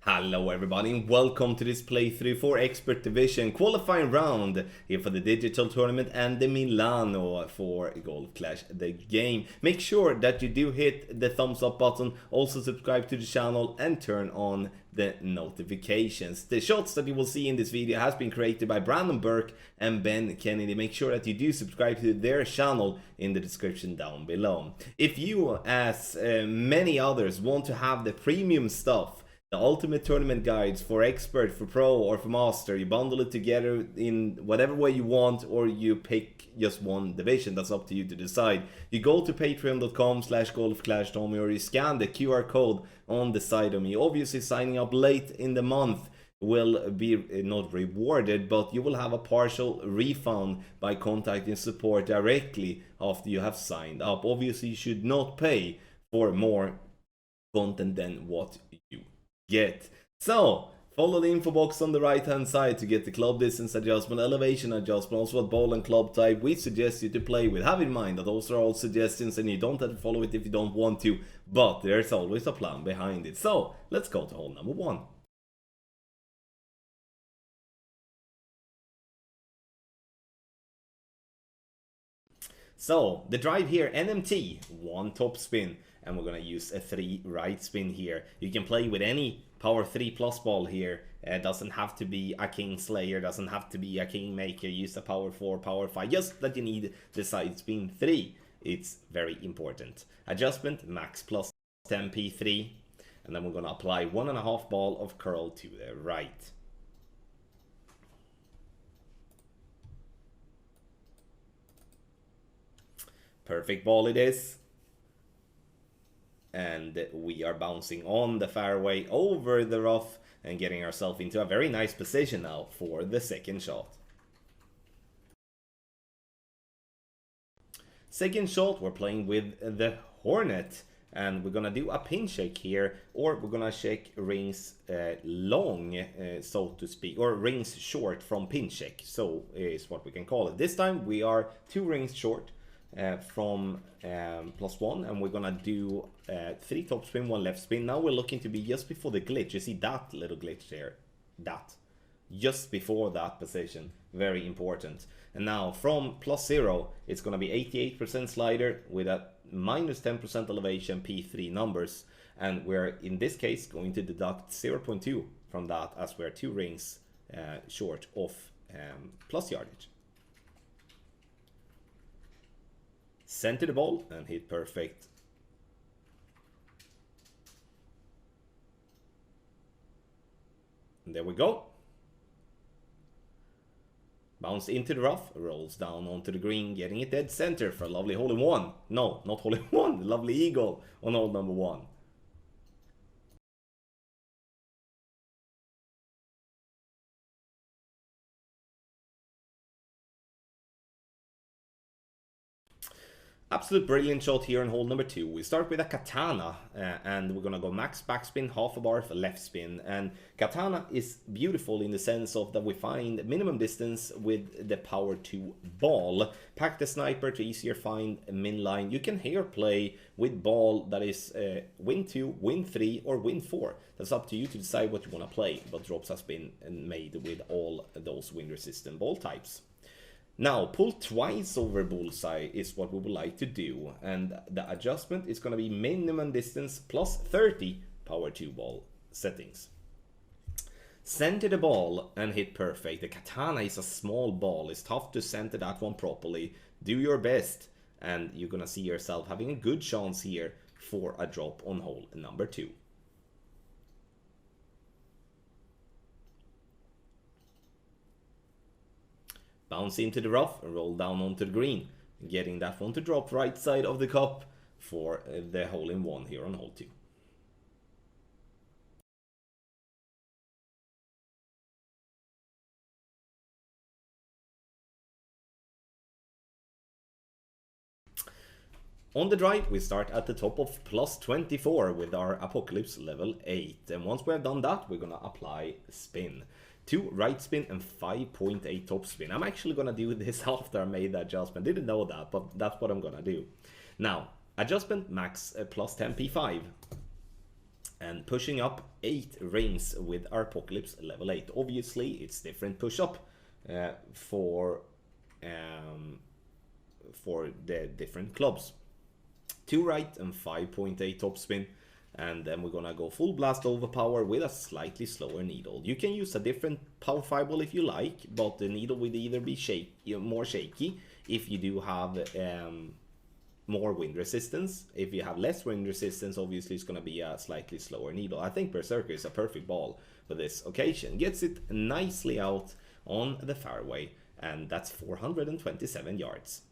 Hello everybody and welcome to this playthrough for Expert Division qualifying round here for the digital tournament and the Milano for Golf Clash the game. Make sure that you do hit the thumbs up button, also subscribe to the channel and turn on the notifications. The shots that you will see in this video has been created by Brandon Burke and Ben Kennedy. Make sure that you do subscribe to their channel in the description down below. If you, as many others, want to have the premium stuff, the ultimate tournament guides for expert, for pro, or for master, you bundle it together in whatever way you want, or you pick just one division. That's up to you to decide. You go to patreon.com/golfclashtommy, or you scan the QR code on the side of me. Obviously, signing up late in the month will be not rewarded, but you will have a partial refund by contacting support directly after you have signed up. Obviously, you should not pay for more content than what you get. So follow the info box on the right hand side to get the club distance adjustment, elevation adjustment, also what ball and club type we suggest you to play with. Have in mind that those are all suggestions and you don't have to follow it if you don't want to, but there's always a plan behind it. So let's go to hole number one. So the drive here, NMT, one top spin, and we're gonna use a 3 right spin here. You can play with any power 3 plus ball here. Doesn't have to be a king slayer, doesn't have to be a king maker. Use a power 4, power 5, just that you need the side spin 3. It's very important. Adjustment, max plus 10 P3, and then we're gonna apply 1.5 ball of curl to the right. Perfect ball it is. And we are bouncing on the fairway over the rough and getting ourselves into a very nice position now for the second shot. Second shot, we're playing with the Hornet, and we're gonna do a pin check here, or we're gonna check rings long, so to speak, or rings short from pin check, so is what we can call it. This time we are 2 rings short from +1, and we're gonna do 3 top spin, 1 left spin. Now we're looking to be just before the glitch. You see that little glitch there, that just before that position, very important. And now from +0 it's gonna be 88% slider with a -10% elevation, P3 numbers, and we're in this case going to deduct 0.2 from that, as we're 2 rings short of plus yardage. Center the ball and hit perfect. And there we go. Bounce into the rough, rolls down onto the green, getting it dead center for a lovely hole-in-one. No, not hole-in-one, lovely eagle on hole number 1. Absolute brilliant shot here on hole number 2. We start with a katana, and we're gonna go max backspin, half a bar for left spin. And katana is beautiful in the sense of that we find minimum distance with the power 2 ball. Pack the sniper to easier find min line. You can here play with ball that is win 2, win 3, or win 4. That's up to you to decide what you want to play, but drops has been made with all those wind resistant ball types. Now, pull twice over bullseye is what we would like to do, and the adjustment is going to be minimum distance plus 30 power 2 ball settings. Center the ball and hit perfect. The katana is a small ball, it's tough to center that one properly. Do your best, and you're going to see yourself having a good chance here for a drop on hole number 2. Bounce into the rough and roll down onto the green, getting that one to drop right side of the cup for the hole-in-one here on hole 2. On the drive, we start at the top of +24 with our Apocalypse level 8. And once we have done that, we're gonna apply spin. 2 right spin and 5.8 top spin. I'm actually gonna do this after I made the adjustment. Didn't know that, but that's what I'm gonna do. Now, adjustment max plus 10 P5. and pushing up 8 rings with our Apocalypse level 8. Obviously, it's different push up for the different clubs. 2 right and 5.8 topspin. And then we're gonna go full blast overpower with a slightly slower needle. You can use a different power fireball if you like, but the needle would either be more shaky if you do have more wind resistance. If you have less wind resistance, obviously it's gonna be a slightly slower needle. I think Berserker is a perfect ball for this occasion. Gets it nicely out on the fairway, and that's 427 yards.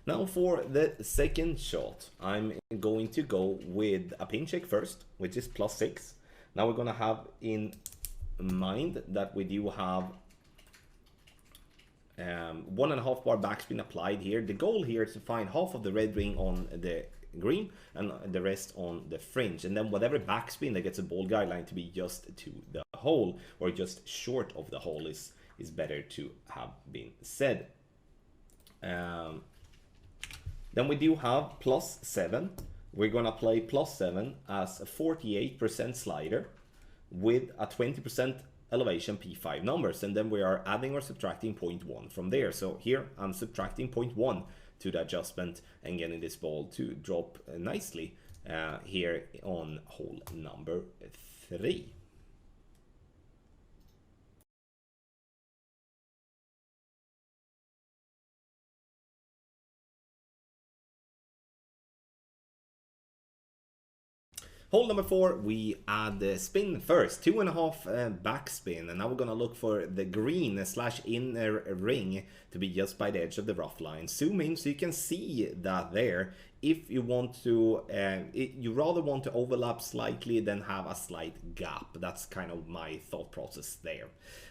Now for the second shot, I'm going to go with a pin check first, which is +6. Now we're going to have in mind that we do have 1.5 bar backspin applied here. The goal here is to find half of the red ring on the green and the rest on the fringe. And then whatever backspin that gets a ball guideline to be just to the hole or just short of the hole is better to have been said. Then we do have +7. We're gonna play +7 as a 48% slider with a 20% elevation P5 numbers, and then we are adding or subtracting 0.1 from there. So here I'm subtracting 0.1 to the adjustment and getting this ball to drop nicely here on hole number 3. Hole number 4, we add the spin first, 2.5 backspin, and now we're gonna look for the green / inner ring to be just by the edge of the rough line. Zoom in so you can see that there. If you want to, you rather want to overlap slightly than have a slight gap. That's kind of my thought process there.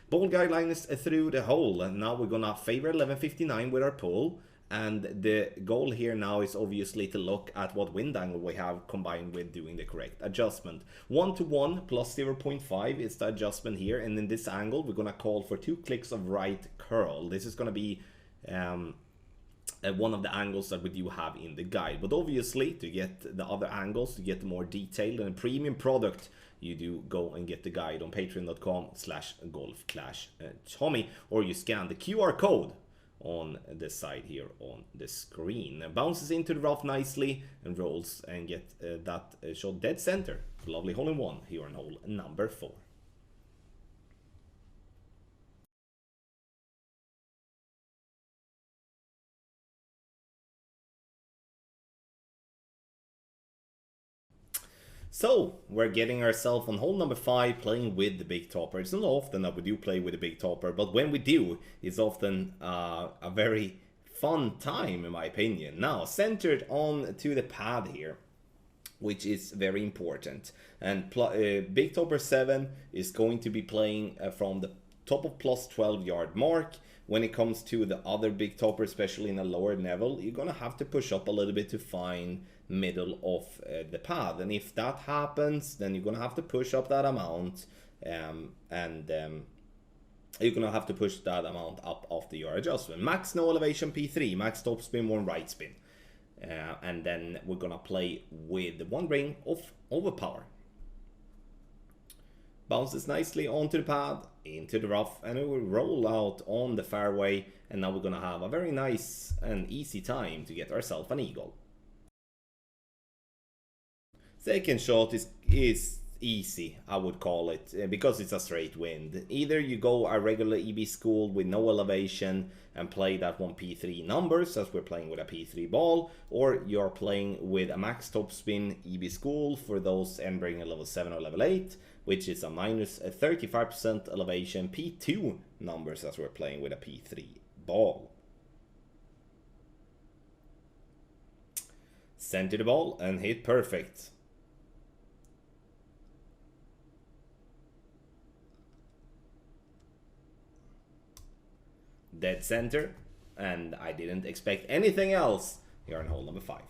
Ball guideline is through the hole, and now we're gonna favor 1159 with our pull. And the goal here now is obviously to look at what wind angle we have combined with doing the correct adjustment. 1-to-1 plus 0.5 is the adjustment here, and in this angle we're gonna call for 2 clicks of right curl. This is gonna be one of the angles that we do have in the guide, but obviously to get the other angles, to get more detailed and a premium product, you do go and get the guide on patreon.com/golf-tommy, or you scan the QR code on the side here on the screen. Bounces into the rough nicely and rolls and get that shot dead center. Lovely hole in one here on hole number 4. So we're getting ourselves on hole number 5 playing with the big topper. It's not often that we do play with the big topper, but when we do, it's often a very fun time in my opinion. Now centered on to the pad here, which is very important, and big topper 7 is going to be playing from the top of +12 yard mark. When it comes to the other big topper, especially in a lower level, you're gonna have to push up a little bit to find middle of the pad, and if that happens, then you're gonna have to push up that amount, you're gonna have to push that amount up after your adjustment. Max no elevation P3, max top spin, 1 right spin, and then we're gonna play with 1 ring of overpower. Bounces nicely onto the pad, into the rough, and it will roll out on the fairway, and now we're gonna have a very nice and easy time to get ourselves an eagle. Second shot is easy, I would call it, because it's a straight wind. Either you go a regular EB school with no elevation and play that 1 P3 numbers as we're playing with a P3 ball, or you're playing with a max top spin EB school for those entering a level 7 or level 8, which is a minus 35% elevation P2 numbers as we're playing with a P3 ball. Center the ball and hit perfect. Dead center, and I didn't expect anything else here on hole number 5.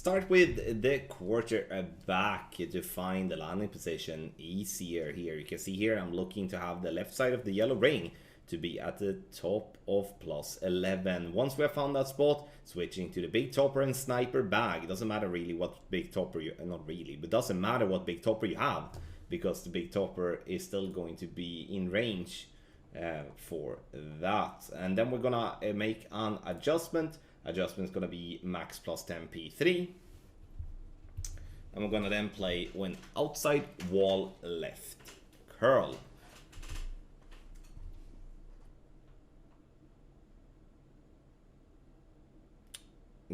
Start with the quarterback to find the landing position easier here. You can see here I'm looking to have the left side of the yellow ring to be at the top of +11. Once we have found that spot, switching to the big topper and sniper bag. It doesn't matter really what big topper you, not really, but doesn't matter what big topper you have, because the big topper is still going to be in range for that. And then we're gonna make an adjustment. Adjustment is gonna be max +10 P3. And we're gonna then play when outside wall left curl.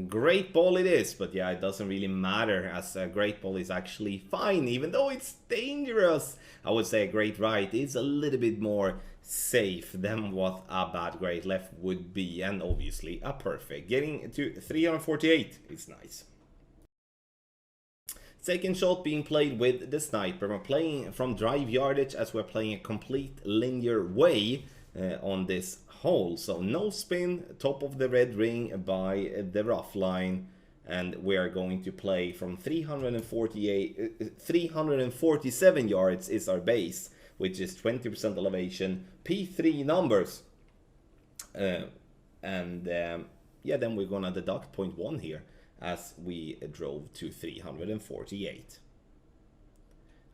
Great ball it is, but yeah, it doesn't really matter, as a great ball is actually fine, even though it's dangerous. I would say a great right is a little bit more safe than what a bad great left would be, and obviously a perfect. Getting to 348 is nice. Second shot being played with the sniper. We're playing from drive yardage, as we're playing a complete linear way on this hole. So no spin, top of the red ring by the rough line, and we are going to play from 347 yards is our base, which is 20% elevation, P3 numbers, yeah, then we're gonna deduct 0.1 here as we drove to 348.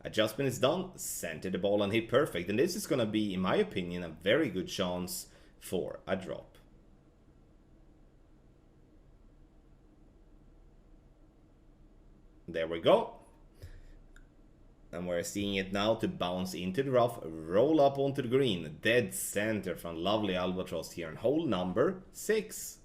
Adjustment is done, center the ball and hit perfect, and this is gonna be, in my opinion, a very good chance for a drop. There we go. And we're seeing it now to bounce into the rough, roll up onto the green, dead center from lovely Albatross here in hole number 6.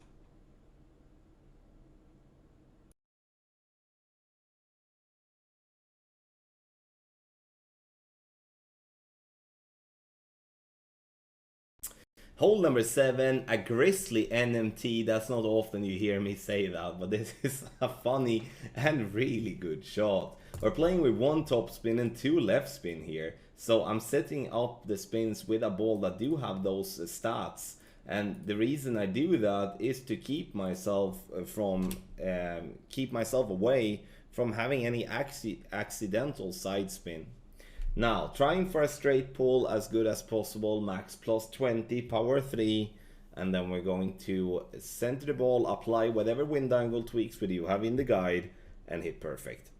Hole number 7, a grizzly NMT. That's not often you hear me say that, but this is a funny and really good shot. We're playing with 1 top spin and 2 left spin here. So I'm setting up the spins with a ball that do have those stats. And the reason I do that is to keep myself away from having any accidental side spin. Now, trying for a straight pull as good as possible, max +20, power 3, and then we're going to center the ball, apply whatever wind angle tweaks we do have in the guide, and hit perfect.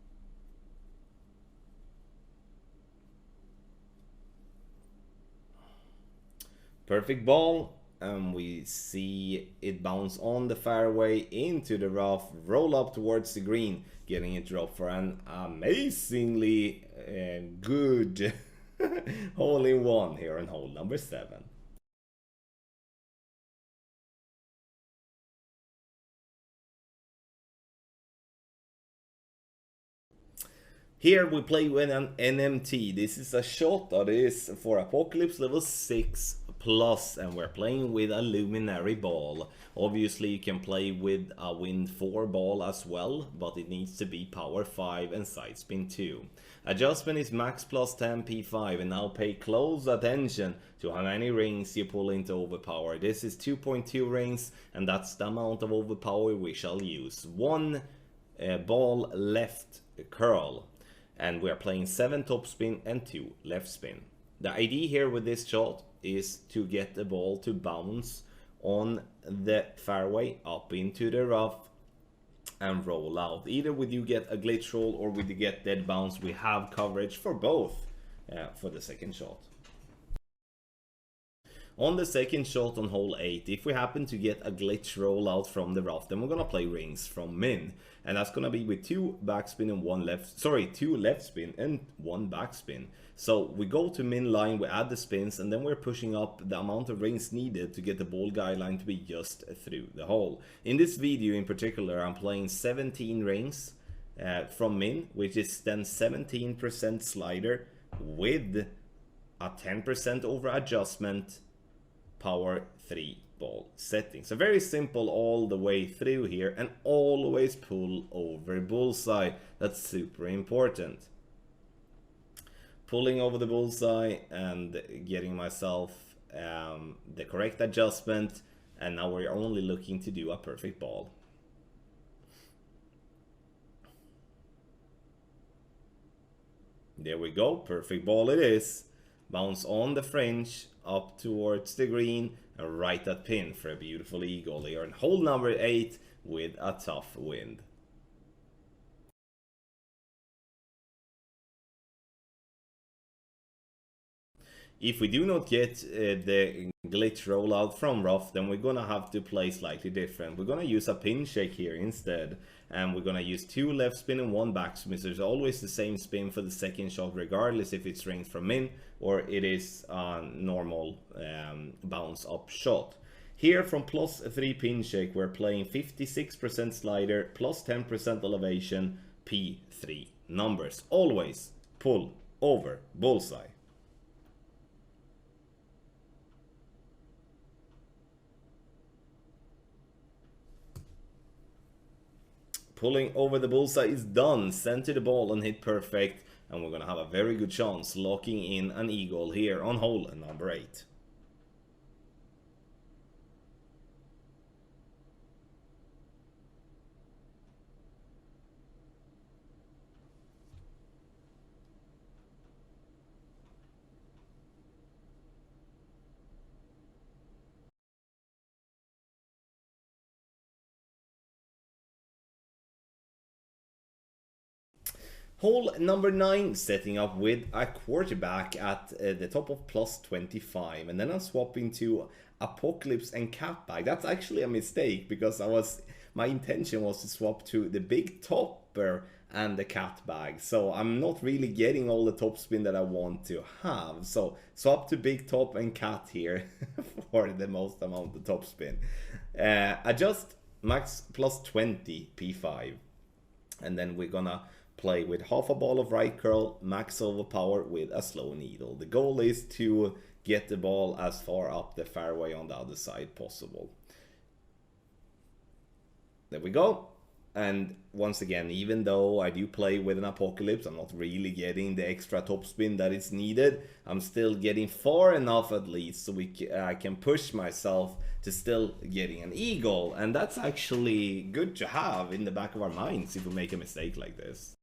Perfect ball, and we see it bounce on the fairway into the rough, roll up towards the green, getting it drop for an amazingly good hole in one here on hole number 7. Here we play with an NMT. This is a shot that is for Apocalypse level 6 plus, and we're playing with a luminary ball. Obviously you can play with a wind 4 ball as well, but it needs to be power 5 and side spin 2. Adjustment is max +10 P5, and now pay close attention to how many rings you pull into overpower. This is 2.2 rings, and that's the amount of overpower we shall use. 1 ball left curl. And we're playing 7 top spin and 2 left spin. The idea here with this shot is to get the ball to bounce on the fairway up into the rough and roll out. Either with you get a glitch roll or with you get dead bounce. We have coverage for both for the second shot. On the second shot on hole 8, if we happen to get a glitch roll out from the rough, then we're gonna play rings from min, and that's gonna be with 2 backspin and 2 left spin and 1 backspin. So we go to min line, we add the spins, and then we're pushing up the amount of rings needed to get the ball guideline to be just through the hole. In this video in particular, I'm playing 17 rings from min, which is then 17% slider with a 10% over adjustment, power 3 ball setting. So very simple all the way through here, and always pull over bullseye. That's super important. Pulling over the bullseye and getting myself the correct adjustment, and now we're only looking to do a perfect ball. There we go, perfect ball it is. Bounce on the fringe, up towards the green, and right at pin for a beautiful eagle here. And hole number 8 with a tough wind. If we do not get the glitch rollout from rough, then we're gonna have to play slightly different. We're gonna use a pin shake here instead, and we're gonna use 2 left spin and 1 backspin. So there's always the same spin for the second shot, regardless if it's rings from in or it is a normal bounce up shot. Here from +3 pin shake, we're playing 56% slider, +10% elevation, P3 numbers. Always pull over bullseye. Pulling over the bullseye is done. Center the ball and hit perfect. And we're going to have a very good chance locking in an eagle here on hole number 8. Hole number 9, setting up with a quarterback at the top of +25, and then I'm swapping to Apocalypse and Catbag. That's actually a mistake because my intention was to swap to the big topper and the Catbag, so I'm not really getting all the topspin that I want to have. So swap to big top and cat here for the most amount of topspin. Adjust max +20 P5, and then we're gonna play with half a ball of right curl, max overpower with a slow needle. The goal is to get the ball as far up the fairway on the other side possible. There we go. And once again, even though I do play with an Apocalypse, I'm not really getting the extra topspin that is needed. I'm still getting far enough at least so I can push myself to still getting an eagle. And that's actually good to have in the back of our minds if we make a mistake like this.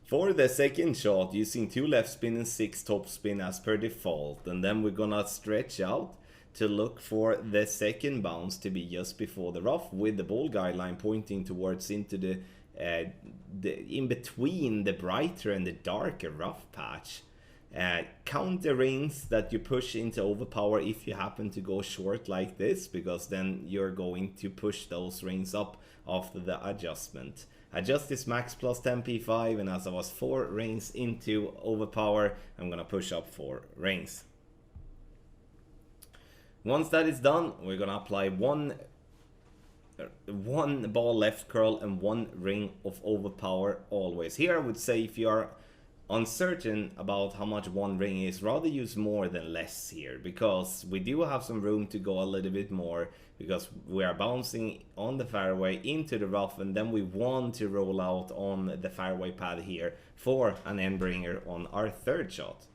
For the second shot, using 2 left spin and 6 top spin as per default, and then we're gonna stretch out to look for the second bounce to be just before the rough, with the ball guideline pointing towards into the in between the brighter and the darker rough patch. Count the rings that you push into overpower if you happen to go short like this, because then you're going to push those rings up after the adjustment. Adjust this max +10 P5, and as I was 4 rings into overpower, I'm gonna push up 4 rings. Once that is done, we're gonna apply one ball left curl and 1 ring of overpower always. Here I would say if you are uncertain about how much 1 ring is, rather use more than less here, because we do have some room to go a little bit more, because we are bouncing on the fairway into the rough, and then we want to roll out on the fairway pad here for an end bringer on our third shot.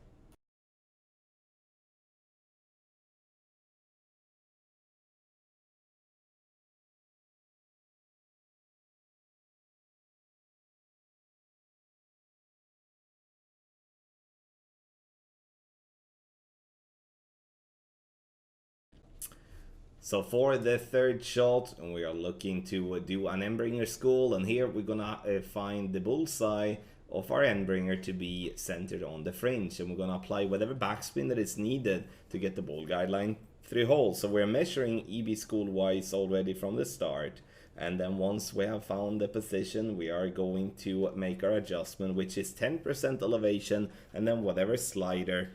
So for the third shot, we are looking to do an Endbringer school, and here we're gonna find the bullseye of our Endbringer to be centered on the fringe, and we're gonna apply whatever backspin that is needed to get the ball guideline through holes. So we're measuring EB school wise already from the start, and then once we have found the position, we are going to make our adjustment, which is 10% elevation, and then whatever slider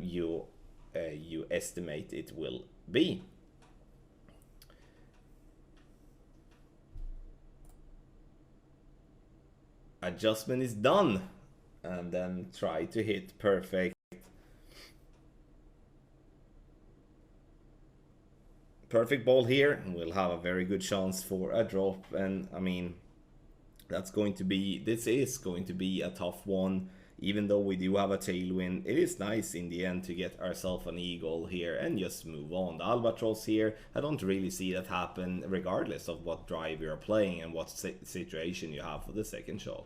you estimate it will be. Adjustment is done, and then try to hit perfect. Perfect ball here, and we'll have a very good chance for a drop. And I mean, this is going to be a tough one. Even though we do have a tailwind, it is nice in the end to get ourselves an eagle here and just move on. The albatross here, I don't really see that happen regardless of what drive you're playing and what situation you have for the second shot.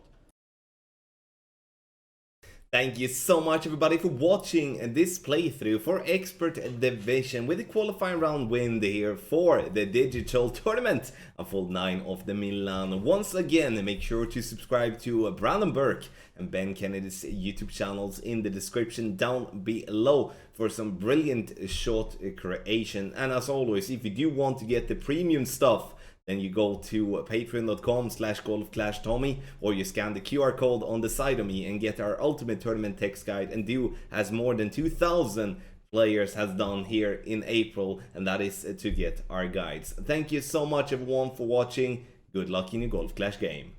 Thank you so much everybody for watching this playthrough for Expert Division with the qualifying round win here for the digital tournament, a full 9 of the Milan. Once again, make sure to subscribe to Brandon Burke and Ben Kennedy's YouTube channels in the description down below for some brilliant short creation. And as always, if you do want to get the premium stuff, then you go to patreon.com/golfclashtommy, or you scan the QR code on the side of me and get our ultimate tournament text guide, and do as more than 2,000 players has done here in April, and that is to get our guides. Thank you so much everyone for watching. Good luck in your Golf Clash game.